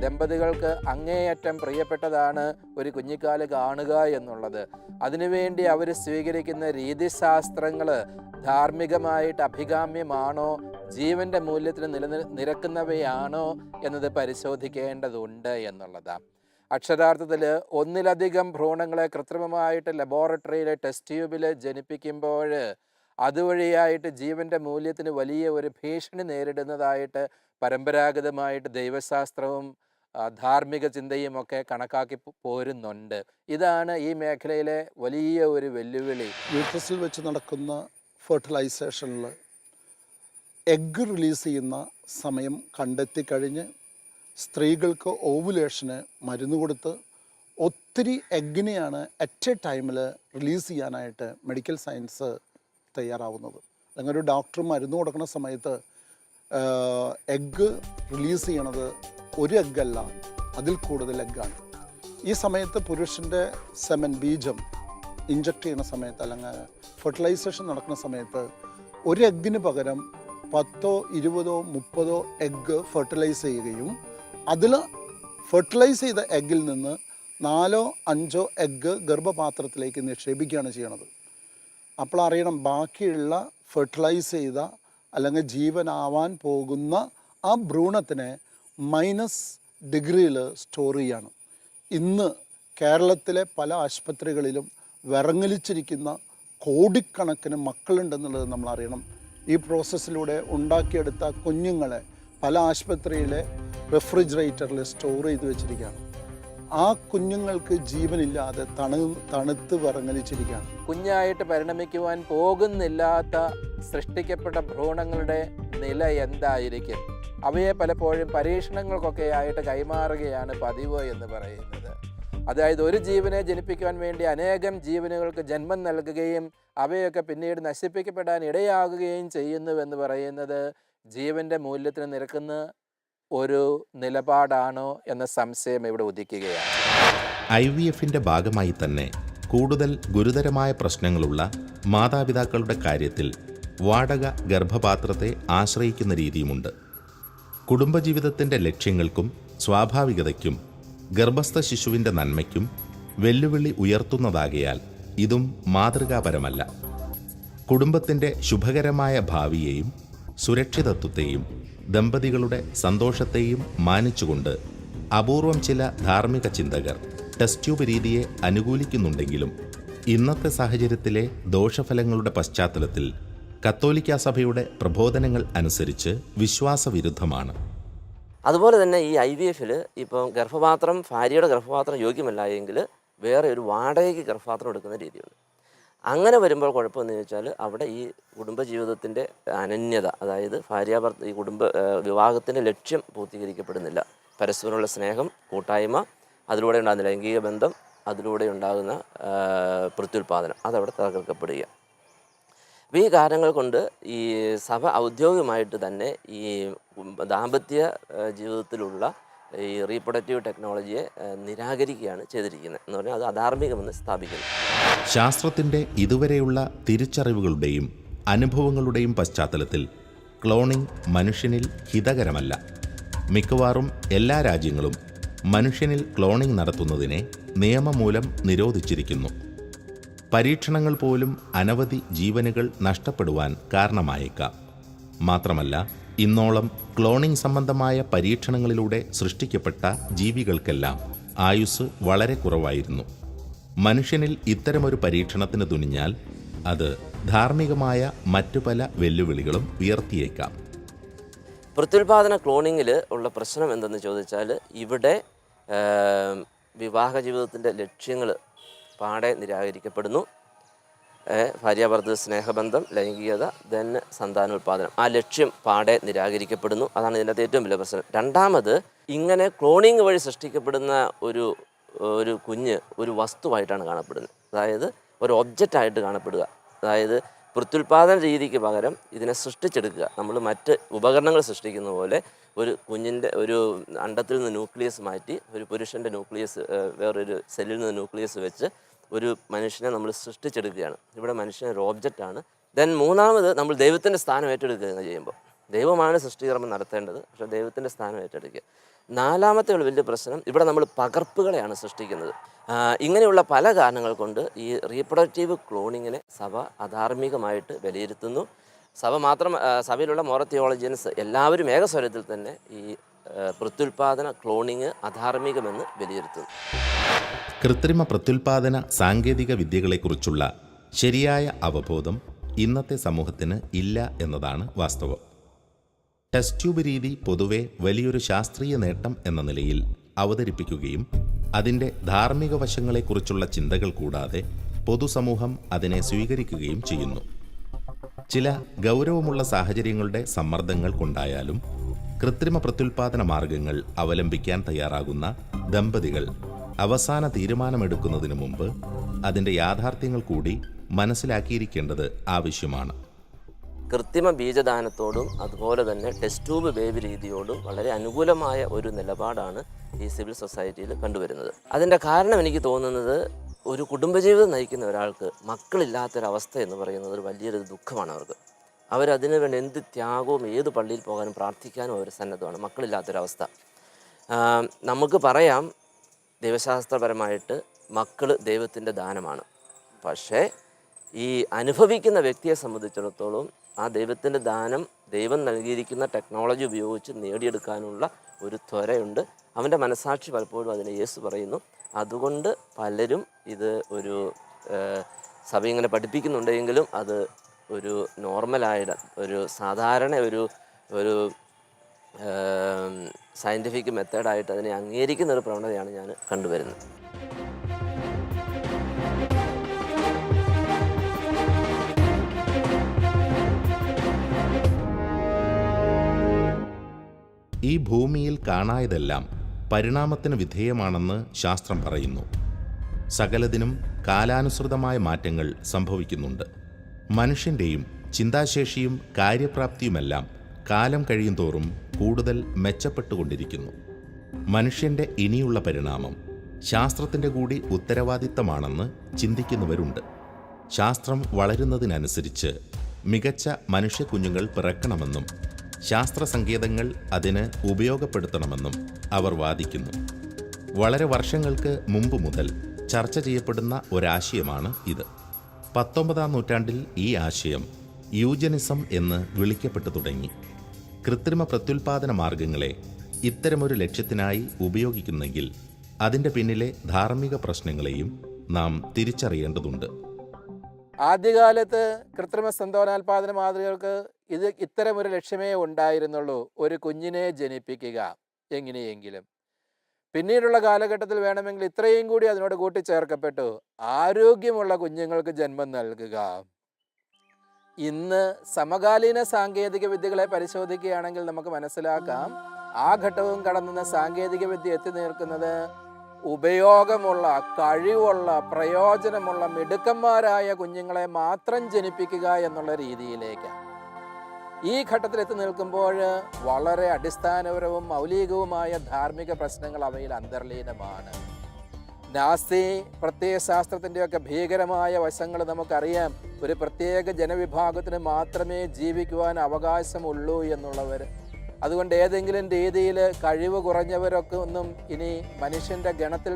ദമ്പതികൾക്ക് അങ്ങേയറ്റം പ്രിയപ്പെട്ടതാണ് ഒരു കുഞ്ഞിക്കാല് കാണുക എന്നുള്ളത്. അതിനുവേണ്ടി അവർ സ്വീകരിക്കുന്ന രീതിശാസ്ത്രങ്ങൾ ധാർമ്മികമായിട്ട് അഭികാമ്യമാണോ, ജീവന്റെ മൂല്യത്തിന് നിരക്കുന്നവയാണോ എന്നത് പരിശോധിക്കേണ്ടതുണ്ട് എന്നുള്ളതാണ്. അക്ഷരാർത്ഥത്തിൽ ഒന്നിലധികം ഭ്രൂണങ്ങളെ കൃത്രിമമായിട്ട് ലബോറട്ടറിയിലെ ടെസ്റ്റ് ട്യൂബിൽ ജനിപ്പിക്കുമ്പോൾ അതുവഴിയായിട്ട് ജീവന്റെ മൂല്യത്തിന് വലിയ ഒരു ഭീഷണി നേരിടുന്നതായിട്ട് പരമ്പരാഗതമായിട്ട് ദൈവശാസ്ത്രവും ധാർമ്മിക ചിന്തയും ഒക്കെ കണക്കാക്കി പോരുന്നുണ്ട്. ഇതാണ് ഈ മേഖലയിലെ വലിയ ഒരു വെല്ലുവിളി. യൂട്രസിൽ വെച്ച് നടക്കുന്ന ഫെർട്ടിലൈസേഷനിൽ എഗ്ഗ് റിലീസ് ചെയ്യുന്ന സമയം കണ്ടെത്തിക്കഴിഞ്ഞ് സ്ത്രീകൾക്ക് ഓവുലേഷന് മരുന്ന് കൊടുത്ത് ഒത്തിരി എഗ്ഗിനെയാണ് അറ്റ് എ ടൈമിൽ റിലീസ് ചെയ്യാനായിട്ട് മെഡിക്കൽ സയൻസ് തയ്യാറാവുന്നത്. അല്ലെങ്കിൽ ഒരു ഡോക്ടർ മരുന്ന് കൊടുക്കുന്ന സമയത്ത് എഗ്ഗ് റിലീസ് ചെയ്യണത് ഒരു എഗ്ഗല്ല, അതിൽ കൂടുതൽ എഗ്ഗാണ്. ഈ സമയത്ത് പുരുഷൻ്റെ സെമൻ ബീജം ഇഞ്ചക്ട് ചെയ്യുന്ന സമയത്ത് അല്ലെങ്കിൽ ഫെർട്ടിലൈസേഷൻ നടക്കുന്ന സമയത്ത് ഒരു എഗ്ഗിന് പകരം 10, 20, 30 എഗ്ഗ് ഫെർട്ടിലൈസ് ചെയ്യുകയും അതിൽ ഫെർട്ടിലൈസ് ചെയ്ത എഗ്ഗിൽ നിന്ന് 4, 5 എഗ്ഗ് ഗർഭപാത്രത്തിലേക്ക് നിക്ഷേപിക്കുകയാണ് ചെയ്യണത്. അപ്പോൾ അറിയണം, ബാക്കിയുള്ള ഫെർട്ടിലൈസ് ചെയ്ത അല്ലെങ്കിൽ ജീവനാവാൻ പോകുന്ന ആ ഭ്രൂണത്തിനെ -ഡിഗ്രിയിൽ സ്റ്റോർ ചെയ്യാണ്. ഇന്ന് കേരളത്തിലെ പല ആശുപത്രികളിലും വിറങ്ങലിച്ചിരിക്കുന്ന കോടിക്കണക്കിന് മക്കളുണ്ടെന്നുള്ളത് നമ്മൾ അറിയണം. ഈ പ്രോസസ്സിലൂടെ ഉണ്ടാക്കിയെടുത്ത കുഞ്ഞുങ്ങളെ പല ആശുപത്രിയിലെ റെഫ്രിജറേറ്ററിൽ സ്റ്റോർ ചെയ്ത് വെച്ചിരിക്കുകയാണ്. ആ കുഞ്ഞുങ്ങൾക്ക് ജീവനില്ലാതെ തണുത്ത് വിറങ്ങലിച്ചിരിക്കുകയാണ്. കുഞ്ഞായിട്ട് പരിണമിക്കുവാൻ പോകുന്നില്ലാത്ത സൃഷ്ടിക്കപ്പെട്ട ഭ്രൂണങ്ങളുടെ നില എന്തായിരിക്കും? അവയെ പലപ്പോഴും പരീക്ഷണങ്ങൾക്കൊക്കെ ആയിട്ട് കൈമാറുകയാണ് പതിവ് എന്ന് പറയുന്നത്. അതായത് ഒരു ജീവനെ ജനിപ്പിക്കുവാൻ വേണ്ടി അനേകം ജീവനുകൾക്ക് ജന്മം നൽകുകയും അവയൊക്കെ പിന്നീട് നശിപ്പിക്കപ്പെടാൻ ഇടയാകുകയും ചെയ്യുന്നുവെന്ന് പറയുന്നത് ജീവൻ്റെ മൂല്യത്തിന് നിരക്കുന്ന ഒരു നിലപാടാണോ എന്ന സംശയം ഇവിടെ ഉദിക്കുകയാണ്. IVF-ന്റെ ഭാഗമായി തന്നെ കൂടുതൽ ഗുരുതരമായ പ്രശ്നങ്ങളുള്ള മാതാപിതാക്കളുടെ കാര്യത്തിൽ വാടക ഗർഭപാത്രത്തെ ആശ്രയിക്കുന്ന രീതിയുമുണ്ട്. കുടുംബജീവിതത്തിൻ്റെ ലക്ഷ്യങ്ങൾക്കും സ്വാഭാവികതയ്ക്കും ഗർഭസ്ഥ ശിശുവിൻ്റെ നന്മയ്ക്കും വെല്ലുവിളി ഉയർത്തുന്നതാകയാൽ ഇതും മാതൃകാപരമല്ല. കുടുംബത്തിൻ്റെ ശുഭകരമായ ഭാവിയെയും സുരക്ഷിതത്വത്തെയും ദമ്പതികളുടെ സന്തോഷത്തെയും മാനിച്ചുകൊണ്ട് അപൂർവം ചില ധാർമ്മിക ചിന്തകർ ടെസ്റ്റ് ട്യൂബ് രീതിയെ അനുകൂലിക്കുന്നുണ്ടെങ്കിലും ഇന്നത്തെ സാഹചര്യത്തിലെ ദോഷഫലങ്ങളുടെ പശ്ചാത്തലത്തിൽ കത്തോലിക്കാ സഭയുടെ പ്രബോധനങ്ങൾ അനുസരിച്ച് വിശ്വാസവിരുദ്ധമാണ്. അതുപോലെ തന്നെ ഈ IVF-ൽ ഇപ്പം ഭാര്യയുടെ ഗർഭപാത്രം യോഗ്യമല്ല എങ്കിൽ വേറെ ഒരു വാടകയ്ക്ക് ഗർഭപാത്രം എടുക്കുന്ന രീതിയുണ്ട്. അങ്ങനെ വരുമ്പോൾ കുഴപ്പമെന്ന് ചോദിച്ചാൽ അവിടെ ഈ കുടുംബജീവിതത്തിൻ്റെ അനന്യത, അതായത് ഈ വിവാഹത്തിൻ്റെ ലക്ഷ്യം പൂർത്തീകരിക്കപ്പെടുന്നില്ല. പരസ്പരമുള്ള സ്നേഹം, കൂട്ടായ്മ, അതിലൂടെ ഉണ്ടാകുന്ന ലൈംഗിക ബന്ധം, അതിലൂടെ ഉണ്ടാകുന്ന പ്രത്യുൽപാദനം അതവിടെ തകർക്കപ്പെടുക. അപ്പോൾ ഈ കാരണങ്ങൾ കൊണ്ട് ഈ സഭ ഔദ്യോഗികമായിട്ട് തന്നെ ഈ ദാമ്പത്യ ജീവിതത്തിലുള്ള ഈ റീപ്രൊഡക്റ്റീവ് ടെക്നോളജിയെ നിരാകരിക്കുകയാണ് ചെയ്തിരിക്കുന്നത്. എന്ന് പറഞ്ഞാൽ അത് അധാർമികമെന്ന് സ്ഥാപിക്കുന്നു. ശാസ്ത്രത്തിൻ്റെ ഇതുവരെയുള്ള തിരിച്ചറിവുകളുടെയും അനുഭവങ്ങളുടെയും പശ്ചാത്തലത്തിൽ ക്ലോണിംഗ് മനുഷ്യനിൽ ഹിതകരമല്ല. മിക്കവാറും എല്ലാ രാജ്യങ്ങളും മനുഷ്യനിൽ ക്ലോണിംഗ് നടത്തുന്നതിനെ നിയമമൂലം നിരോധിച്ചിരിക്കുന്നു. പരീക്ഷണങ്ങൾ പോലും അനവധി ജീവനുകൾ നഷ്ടപ്പെടുവാൻ കാരണമായേക്കാം. മാത്രമല്ല, ഇന്നോളം ക്ലോണിംഗ് സംബന്ധമായ പരീക്ഷണങ്ങളിലൂടെ സൃഷ്ടിക്കപ്പെട്ട ജീവികൾക്കെല്ലാം ആയുസ് വളരെ കുറവായിരുന്നു. മനുഷ്യനിൽ ഇത്തരമൊരു പരീക്ഷണത്തിന് തുനിഞ്ഞാൽ അത് ധാർമ്മികമായ മറ്റു പല വെല്ലുവിളികളും ഉയർത്തിയേക്കാം. പ്രത്യുൽപാദന ക്ലോണിങ്ങിൽ ഉള്ള പ്രശ്നം എന്തെന്ന് ചോദിച്ചാൽ ഇവിടെ വിവാഹ ജീവിതത്തിൻ്റെ ലക്ഷ്യങ്ങൾ പാടെ നിരാകരിക്കപ്പെടുന്നു. ഭാര്യാഭർത്തൃ സ്നേഹബന്ധം, ലൈംഗികത, സന്താനോൽപാദനം, ആ ലക്ഷ്യം പാടെ നിരാകരിക്കപ്പെടുന്നു. അതാണ് ഇതിൻ്റെ ഏറ്റവും വലിയ പ്രശ്നം. രണ്ടാമത്, ഇങ്ങനെ ക്ലോണിങ് വഴി സൃഷ്ടിക്കപ്പെടുന്ന ഒരു കുഞ്ഞ് ഒരു വസ്തുവായിട്ടാണ് കാണപ്പെടുന്നത്. അതായത് ഒരു ഒബ്ജക്റ്റായിട്ട് കാണപ്പെടുക. അതായത് പ്രത്യുൽപാദന രീതിക്ക് പകരം ഇതിനെ സൃഷ്ടിച്ചെടുക്കുക. നമ്മൾ മറ്റ് ഉപകരണങ്ങൾ സൃഷ്ടിക്കുന്ന പോലെ ഒരു കുഞ്ഞിൻ്റെ ഒരു അണ്ടത്തിൽ നിന്ന് ന്യൂക്ലിയസ് മാറ്റി ഒരു പുരുഷൻ്റെ ന്യൂക്ലിയസ് വേറൊരു സെല്ലിൽ നിന്ന് ന്യൂക്ലിയസ് വെച്ച് ഒരു മനുഷ്യനെ നമ്മൾ സൃഷ്ടിച്ചെടുക്കുകയാണ്. ഇവിടെ മനുഷ്യൻ ഒരു ഓബ്ജക്റ്റാണ്. ദെൻ മൂന്നാമത് നമ്മൾ ദൈവത്തിൻ്റെ സ്ഥാനം ഏറ്റെടുക്കുക ചെയ്യുമ്പോൾ, ദൈവമാണ് സൃഷ്ടികർമ്മം നടത്തേണ്ടത്, പക്ഷേ ദൈവത്തിൻ്റെ സ്ഥാനം ഏറ്റെടുക്കുക. നാലാമത്തെ ഒരു വലിയ പ്രശ്നം, ഇവിടെ നമ്മൾ പകർപ്പുകളെയാണ് സൃഷ്ടിക്കുന്നത്. ഇങ്ങനെയുള്ള പല കാരണങ്ങൾ കൊണ്ട് ഈ റീപ്രൊഡക്റ്റീവ് ക്ലോണിങ്ങിനെ സഭ അധാർമികമായിട്ട് വിലയിരുത്തുന്നു. സഭ മാത്രം സഭയിലുള്ള മോറൽ തിയോളജിയൻസ് എല്ലാവരും ഏകസ്വരത്തിൽ തന്നെ ഈ പ്രത്യുൽപാദന ക്ലോണിങ് അധാർമികമെന്ന് വിലയിരുത്തുന്നു. കൃത്രിമ പ്രത്യുൽപാദന സാങ്കേതിക വിദ്യകളെക്കുറിച്ചുള്ള ശരിയായ അവബോധം ഇന്നത്തെ സമൂഹത്തിന് ഇല്ല എന്നതാണ് വാസ്തവം. ടെസ്റ്റ് ട്യൂബ് രീതി പൊതുവെ വലിയൊരു ശാസ്ത്രീയ നേട്ടം എന്ന നിലയിൽ അവതരിപ്പിക്കുകയും അതിൻ്റെ ധാർമ്മിക വശങ്ങളെക്കുറിച്ചുള്ള ചിന്തകൾ കൂടാതെ പൊതുസമൂഹം അതിനെ സ്വീകരിക്കുകയും ചെയ്യുന്നു. ചില ഗൗരവമുള്ള സാഹചര്യങ്ങളുടെ സമ്മർദ്ദങ്ങൾ കൊണ്ടായാലും കൃത്രിമ പ്രത്യുൽപാദന മാർഗങ്ങൾ അവലംബിക്കാൻ തയ്യാറാകുന്ന ദമ്പതികൾ അവസാന തീരുമാനമെടുക്കുന്നതിന് മുമ്പ് അതിൻ്റെ യാഥാർത്ഥ്യങ്ങൾ കൂടി മനസ്സിലാക്കിയിരിക്കേണ്ടത് ആവശ്യമാണ്. കൃത്രിമ ബീജദാനത്തോടും അതുപോലെ തന്നെ ടെസ്റ്റ് ട്യൂബ് ബേബി രീതിയോടും വളരെ അനുകൂലമായ ഒരു നിലപാടാണ് ഈ സിവിൽ സൊസൈറ്റിയിൽ കണ്ടുവരുന്നത്. അതിൻ്റെ കാരണം എനിക്ക് തോന്നുന്നത്, ഒരു കുടുംബജീവിതം നയിക്കുന്ന ഒരാൾക്ക് മക്കളില്ലാത്തൊരവസ്ഥ എന്ന് പറയുന്നത് ഒരു വലിയൊരു ദുഃഖമാണ് അവർക്ക്. അവരതിനു വേണ്ടി എന്ത് ത്യാഗവും, ഏത് പള്ളിയിൽ പോകാനും പ്രാർത്ഥിക്കാനും അവർ സന്നദ്ധമാണ്. മക്കളില്ലാത്തൊരവസ്ഥ നമുക്ക് പറയാം, ദൈവശാസ്ത്രപരമായിട്ട് മക്കൾ ദൈവത്തിൻ്റെ ദാനമാണ്. പക്ഷേ ഈ അനുഭവിക്കുന്ന വ്യക്തിയെ സംബന്ധിച്ചിടത്തോളം ആ ദൈവത്തിൻ്റെ ദാനം ദൈവം നൽകിയിരിക്കുന്ന ടെക്നോളജി ഉപയോഗിച്ച് നേടിയെടുക്കാനുള്ള ഒരു ത്വരയുണ്ട്. അവൻ്റെ മനസാക്ഷി പലപ്പോഴും അതിനെ യേശു പറയുന്നു. അതുകൊണ്ട് പലരും ഇത് ഒരു സഭ ഇങ്ങനെ പഠിപ്പിക്കുന്നുണ്ടെങ്കിലും അത് ഒരു നോർമലായിട്ട് ഒരു സാധാരണ ഒരു സയൻറ്റിഫിക് മെത്തേഡായിട്ട് അതിനെ അംഗീകരിക്കുന്ന ഒരു പ്രവണതയാണ് ഞാൻ കണ്ടുവരുന്നത്. ഈ ഭൂമിയിൽ കാണായതെല്ലാം പരിണാമത്തിന് വിധേയമാണെന്ന് ശാസ്ത്രം പറയുന്നു. സകലതിനും കാലാനുസൃതമായ മാറ്റങ്ങൾ സംഭവിക്കുന്നുണ്ട്. മനുഷ്യൻ്റെയും ചിന്താശേഷിയും കാര്യപ്രാപ്തിയുമെല്ലാം കാലം കഴിയും തോറും കൂടുതൽ മെച്ചപ്പെട്ടുകൊണ്ടിരിക്കുന്നു. മനുഷ്യൻ്റെ ഇനിയുള്ള പരിണാമം ശാസ്ത്രത്തിൻ്റെ കൂടി ഉത്തരവാദിത്തമാണെന്ന് ചിന്തിക്കുന്നവരുണ്ട്. ശാസ്ത്രം വളരുന്നതിനനുസരിച്ച് മികച്ച മനുഷ്യക്കുഞ്ഞുങ്ങൾ പിറക്കണമെന്നും ശാസ്ത്രസങ്കേതങ്ങൾ അതിന് ഉപയോഗപ്പെടുത്തണമെന്നും അവർ വാദിക്കുന്നു. വളരെ വർഷങ്ങൾക്ക് മുമ്പ് മുതൽ ചർച്ച ചെയ്യപ്പെടുന്ന ഒരാശയമാണ് ഇത്. 19-ാം നൂറ്റാണ്ടിൽ ഈ ആശയം യൂജനിസം എന്ന് വിളിക്കപ്പെട്ടു തുടങ്ങി. കൃത്രിമ പ്രത്യുൽപാദന മാർഗങ്ങളെ ഇത്തരമൊരു ലക്ഷ്യത്തിനായി ഉപയോഗിക്കുന്നെങ്കിൽ അതിൻ്റെ പിന്നിലെ ധാർമ്മിക പ്രശ്നങ്ങളെയും നാം തിരിച്ചറിയേണ്ടതുണ്ട്. ആദ്യകാലത്ത് കൃത്രിമ സന്താനോൽപാദന മാതൃകൾക്ക് ഇത്തരമൊരു ലക്ഷ്യമേ ഉണ്ടായിരുന്നുള്ളൂ, ഒരു കുഞ്ഞിനെ ജനിപ്പിക്കുക എങ്ങനെയെങ്കിലും. പിന്നീടുള്ള കാലഘട്ടത്തിൽ വേണമെങ്കിൽ ഇത്രയും കൂടി അതിനോട് കൂട്ടിച്ചേർക്കപ്പെട്ടു, ആരോഗ്യമുള്ള കുഞ്ഞുങ്ങൾക്ക് ജന്മം നൽകുക. ഇന്ന് സമകാലീന സാങ്കേതിക വിദ്യകളെ പരിശോധിക്കുകയാണെങ്കിൽ നമുക്ക് മനസ്സിലാക്കാം, ആ ഘട്ടവും കടന്നുന്ന സാങ്കേതിക വിദ്യ എത്തി നിൽക്കുന്നത് ഉപയോഗമുള്ള, കഴിവുള്ള, പ്രയോജനമുള്ള, മിടുക്കന്മാരായ കുഞ്ഞുങ്ങളെ മാത്രം ജനിപ്പിക്കുക എന്നുള്ള രീതിയിലേക്ക്. ഈ ഘട്ടത്തിൽ എത്തി നിൽക്കുമ്പോൾ വളരെ അടിസ്ഥാനപരവും മൗലികവുമായ ധാർമ്മിക പ്രശ്നങ്ങൾ അവയിൽ അന്തർലീനമാണ്. നാസി പ്രത്യയശാസ്ത്രത്തിൻ്റെയൊക്കെ ഭീകരമായ വശങ്ങൾ നമുക്കറിയാം. ഒരു പ്രത്യേക ജനവിഭാഗത്തിന് മാത്രമേ ജീവിക്കുവാൻ അവകാശമുള്ളൂ എന്നുള്ളവർ. അതുകൊണ്ട് ഏതെങ്കിലും രീതിയിൽ കഴിവ് കുറഞ്ഞവരൊക്കെ ഒന്നും ഇനി മനുഷ്യൻ്റെ ഗണത്തിൽ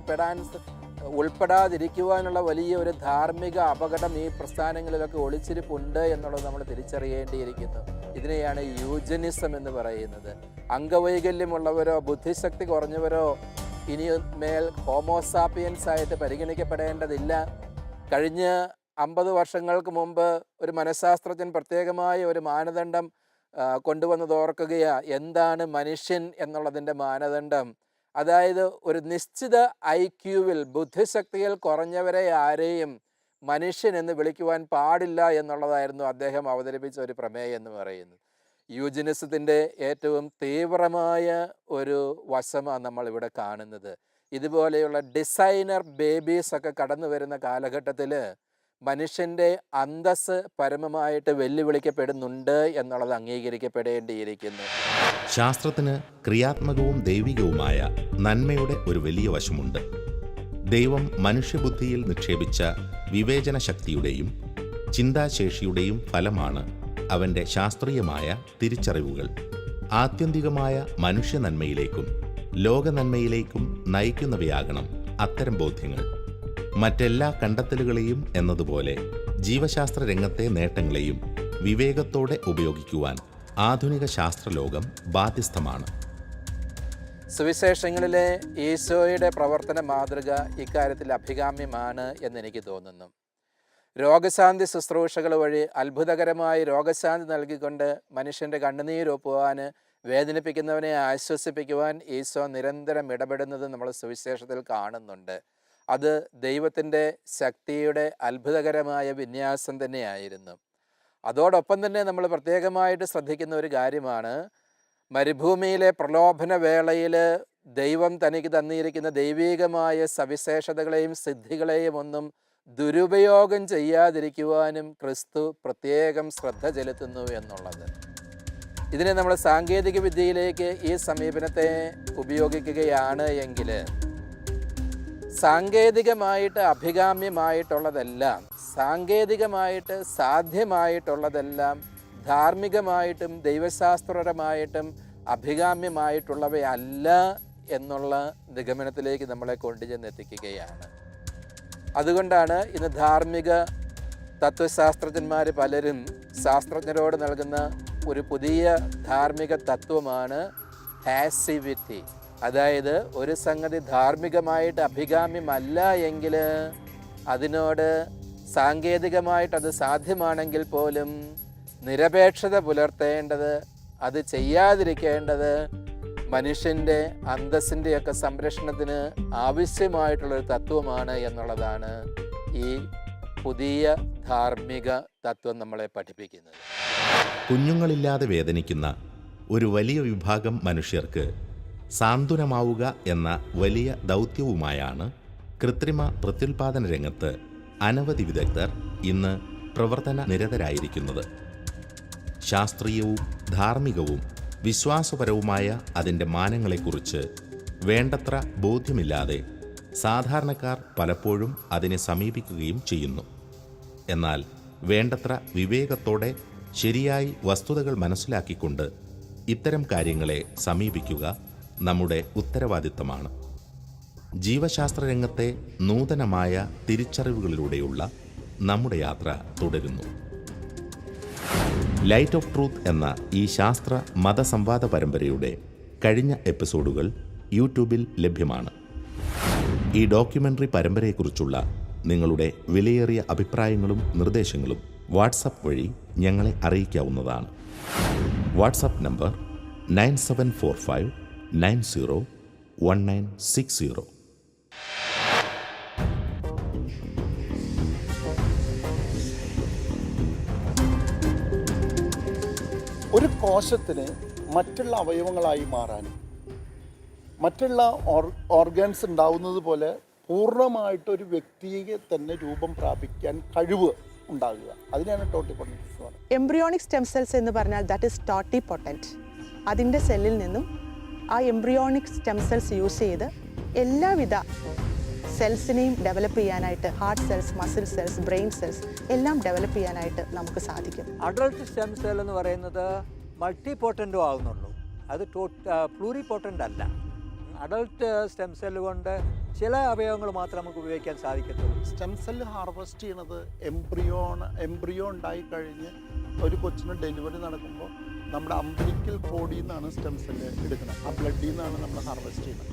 ഉൾപ്പെടാതിരിക്കുവാനുള്ള വലിയ ഒരു ധാർമ്മിക അപകടം ഈ പ്രസ്ഥാനങ്ങളിലൊക്കെ ഒളിച്ചിരിപ്പുണ്ട് എന്നുള്ളത് നമ്മൾ തിരിച്ചറിയേണ്ടിയിരിക്കുന്നു. ഇതിനെയാണ് യൂജനിസം എന്ന് പറയുന്നത്. അംഗവൈകല്യമുള്ളവരോ ബുദ്ധിശക്തി കുറഞ്ഞവരോ ഇനി മേൽ ഹോമോസാപ്പിയൻസ് ആയിട്ട് പരിഗണിക്കപ്പെടേണ്ടതില്ല. കഴിഞ്ഞ 50 വർഷങ്ങൾക്ക് മുമ്പ് ഒരു മനഃശാസ്ത്രജ്ഞൻ പ്രത്യേകമായ ഒരു മാനദണ്ഡം കൊണ്ടുവന്നത് ഓർക്കുകയാ. എന്താണ് മനുഷ്യൻ എന്നുള്ളതിൻ്റെ മാനദണ്ഡം? അതായത് ഒരു നിശ്ചിത IQ-വിൽ ബുദ്ധിശക്തിയിൽ കുറഞ്ഞവരെ ആരെയും മനുഷ്യൻ എന്ന് വിളിക്കുവാൻ പാടില്ല എന്നുള്ളതായിരുന്നു അദ്ദേഹം അവതരിപ്പിച്ച ഒരു പ്രമേയം എന്ന് പറയുന്നത്. യൂജനിസത്തിൻ്റെ ഏറ്റവും തീവ്രമായ ഒരു വശമാണ് നമ്മളിവിടെ കാണുന്നത്. ഇതുപോലെയുള്ള ഡിസൈനർ ബേബീസ് ഒക്കെ കടന്നു വരുന്ന കാലഘട്ടത്തിൽ മനുഷ്യൻ്റെ അന്തസ്സ് പരമമായിട്ട് വെല്ലുവിളിക്കപ്പെടുന്നുണ്ട് എന്നുള്ളത് അംഗീകരിക്കപ്പെടേണ്ടിയിരിക്കുന്നു. ശാസ്ത്രത്തിന് ക്രിയാത്മകവും ദൈവികവുമായ നന്മയുടെ ഒരു വലിയ വശമുണ്ട്. ദൈവം മനുഷ്യബുദ്ധിയിൽ നിക്ഷേപിച്ച വിവേചന ശക്തിയുടെയും ചിന്താശേഷിയുടെയും ഫലമാണ് അവൻ്റെ ശാസ്ത്രീയമായ തിരിച്ചറിവുകൾ. ആത്യന്തികമായ മനുഷ്യ നന്മയിലേക്കും ലോക നന്മയിലേക്കും നയിക്കുന്നവയാകണം അത്തരം ബോധ്യങ്ങൾ. മറ്റെല്ലാ കണ്ടെത്തലുകളെയും എന്നതുപോലെ ജീവശാസ്ത്ര രംഗത്തെ നേട്ടങ്ങളെയും വിവേകത്തോടെ ഉപയോഗിക്കുവാൻ ആധുനിക ശാസ്ത്രലോകം ബാധ്യസ്ഥമാണ്. സുവിശേഷങ്ങളിലെ ഈശോയുടെ പ്രവർത്തന മാതൃക ഇക്കാര്യത്തിൽ അഭികാമ്യമാണ് എന്നെനിക്ക് തോന്നുന്നു. രോഗശാന്തി ശുശ്രൂഷകൾ വഴി അത്ഭുതകരമായി രോഗശാന്തി നൽകിക്കൊണ്ട് മനുഷ്യൻ്റെ കണ്ണുനീരൊപ്പുവാൻ, വേദനിപ്പിക്കുന്നവനെ ആശ്വസിപ്പിക്കുവാൻ ഈശോ നിരന്തരം ഇടപെടുന്നത് നമ്മൾ സുവിശേഷത്തിൽ കാണുന്നുണ്ട്. അത് ദൈവത്തിൻ്റെ ശക്തിയുടെ അത്ഭുതകരമായ വിന്യാസം തന്നെയായിരുന്നു. അതോടൊപ്പം തന്നെ നമ്മൾ പ്രത്യേകമായിട്ട് ശ്രദ്ധിക്കുന്ന ഒരു കാര്യമാണ്, മരുഭൂമിയിലെ പ്രലോഭന വേളയിൽ ദൈവം തനിക്ക് തന്നിരിക്കുന്ന ദൈവീകമായ സവിശേഷതകളെയും സിദ്ധികളെയും ഒന്നും ദുരുപയോഗം ചെയ്യാതിരിക്കുവാനും ക്രിസ്തു പ്രത്യേകം ശ്രദ്ധ ചെലുത്തുന്നു എന്നുള്ളത്. ഇതിനെ നമ്മൾ സാങ്കേതിക വിദ്യയിലേക്ക് ഈ സമീപനത്തെ ഉപയോഗിക്കുകയാണ് എങ്കിൽ സാങ്കേതികമായിട്ട് അഭികാമ്യമായിട്ടുള്ളതെല്ലാം, സാങ്കേതികമായിട്ട് സാധ്യമായിട്ടുള്ളതെല്ലാം ധാർമ്മികമായിട്ടും ദൈവശാസ്ത്രപരമായിട്ടും അഭികാമ്യമായിട്ടുള്ളവയല്ല എന്നുള്ള നിഗമനത്തിലേക്ക് നമ്മളെ കൊണ്ടുചെന്നെത്തിക്കുകയാണ്. അതുകൊണ്ടാണ് ഇന്ന് ധാർമ്മിക തത്വശാസ്ത്രജ്ഞന്മാർ പലരും ശാസ്ത്രജ്ഞരോട് നൽകുന്ന ഒരു പുതിയ ധാർമ്മിക തത്വമാണ് പാസിവിറ്റി. അതായത് ഒരു സംഗതി ധാർമ്മികമായിട്ട് അഭികാമ്യമല്ല എങ്കിൽ അതിനോട് സാങ്കേതികമായിട്ട് അത് സാധ്യമാണെങ്കിൽ പോലും നിരപേക്ഷത പുലർത്തേണ്ടത്, അത് ചെയ്യാതിരിക്കേണ്ടത് മനുഷ്യൻ്റെ അന്തസ്സിൻ്റെയൊക്കെ സംരക്ഷണത്തിന് ആവശ്യമായിട്ടുള്ളൊരു തത്വമാണ് എന്നുള്ളതാണ് ഈ പുതിയ ധാർമ്മിക തത്വം നമ്മളെ പഠിപ്പിക്കുന്നത്. കുഞ്ഞുങ്ങളില്ലാതെ വേദനിക്കുന്ന ഒരു വലിയ വിഭാഗം മനുഷ്യർക്ക് സാന്ത്വനമാവുക എന്ന വലിയ ദൗത്യവുമായാണ് കൃത്രിമ പ്രത്യുൽപാദന രംഗത്ത് അനവധി വിദഗ്ധർ ഇന്ന് പ്രവർത്തന നിരതരായിരിക്കുന്നത്. ശാസ്ത്രീയവും ധാർമ്മികവും വിശ്വാസപരവുമായ അതിൻ്റെ മാനങ്ങളെക്കുറിച്ച് വേണ്ടത്ര ബോധ്യമില്ലാതെ സാധാരണക്കാർ പലപ്പോഴും അതിനെ സമീപിക്കുകയും ചെയ്യുന്നു. എന്നാൽ വേണ്ടത്ര വിവേകത്തോടെ ശരിയായി വസ്തുതകൾ മനസ്സിലാക്കിക്കൊണ്ട് ഇത്തരം കാര്യങ്ങളെ സമീപിക്കുക നമ്മുടെ ഉത്തരവാദിത്തമാണ്. ജീവശാസ്ത്ര രംഗത്തെ നൂതനമായ തിരിച്ചറിവുകളിലൂടെയുള്ള നമ്മുടെ യാത്ര തുടരുന്നു. ലൈറ്റ് ഓഫ് ട്രൂത്ത് എന്ന ഈ ശാസ്ത്ര മതസംവാദ പരമ്പരയുടെ കഴിഞ്ഞ എപ്പിസോഡുകൾ യൂട്യൂബിൽ ലഭ്യമാണ്. ഈ ഡോക്യുമെൻ്ററി പരമ്പരയെക്കുറിച്ചുള്ള നിങ്ങളുടെ വിലയേറിയ അഭിപ്രായങ്ങളും നിർദ്ദേശങ്ങളും വാട്സപ്പ് വഴി ഞങ്ങളെ അറിയിക്കാവുന്നതാണ്. WhatsApp number 9745901960. ഒരു കോശത്തിന് മറ്റുള്ള അവയവങ്ങളായി മാറാനും മറ്റുള്ള ഓർഗൻസ് ഉണ്ടാവുന്നത് പോലെ പൂർണ്ണമായിട്ടൊരു വ്യക്തിയെ തന്നെ രൂപം പ്രാപിക്കാൻ കഴിവ് ഉണ്ടാകുക, അതിനാണ് ടോട്ടിപ്പൊട്ടൻസ്. എംബ്രിയോണിക് സ്റ്റെം സെൽസ് എന്ന് പറഞ്ഞാൽ ദാറ്റ് ഈസ് ടോട്ടിപ്പൊട്ടൻറ്റ്. അതിൻ്റെ സെല്ലിൽ നിന്നും ആ എംബ്രിയോണിക് സ്റ്റെം സെൽസ് യൂസ് ചെയ്ത് എല്ലാവിധ സെൽസിനെയും ഡെവലപ്പ് ചെയ്യാനായിട്ട്, heart cells, muscle cells, brain cells എല്ലാം ഡെവലപ്പ് ചെയ്യാനായിട്ട് നമുക്ക് സാധിക്കും. അഡൾട്ട് സ്റ്റെം സെൽ എന്ന് പറയുന്നത് മൾട്ടിപോട്ടൻറ്റും ആകുന്നുള്ളൂ, അത് പ്ലൂറിപോട്ടൻ്റ് അല്ല. അഡൾട്ട് സ്റ്റെം സെല്ല് കൊണ്ട് ചില അവയവങ്ങൾ മാത്രം നമുക്ക് ഉപയോഗിക്കാൻ സാധിക്കത്തുള്ളൂ. സ്റ്റെം സെല്ല് ഹാർവെസ്റ്റ് ചെയ്യണത് എംബ്രിയോ ഉണ്ടായിക്കഴിഞ്ഞ് ഒരു കൊച്ചിന് ഡെലിവറി നടക്കുമ്പോൾ നമ്മുടെ അംബിലിക്കൽ കോഡിൽ നിന്നാണ് സ്റ്റെം സെല്ല് എടുക്കുന്നത്. ആ ബ്ലഡിൽ നിന്നാണ് നമ്മൾ ഹാർവെസ്റ്റ് ചെയ്യുന്നത്.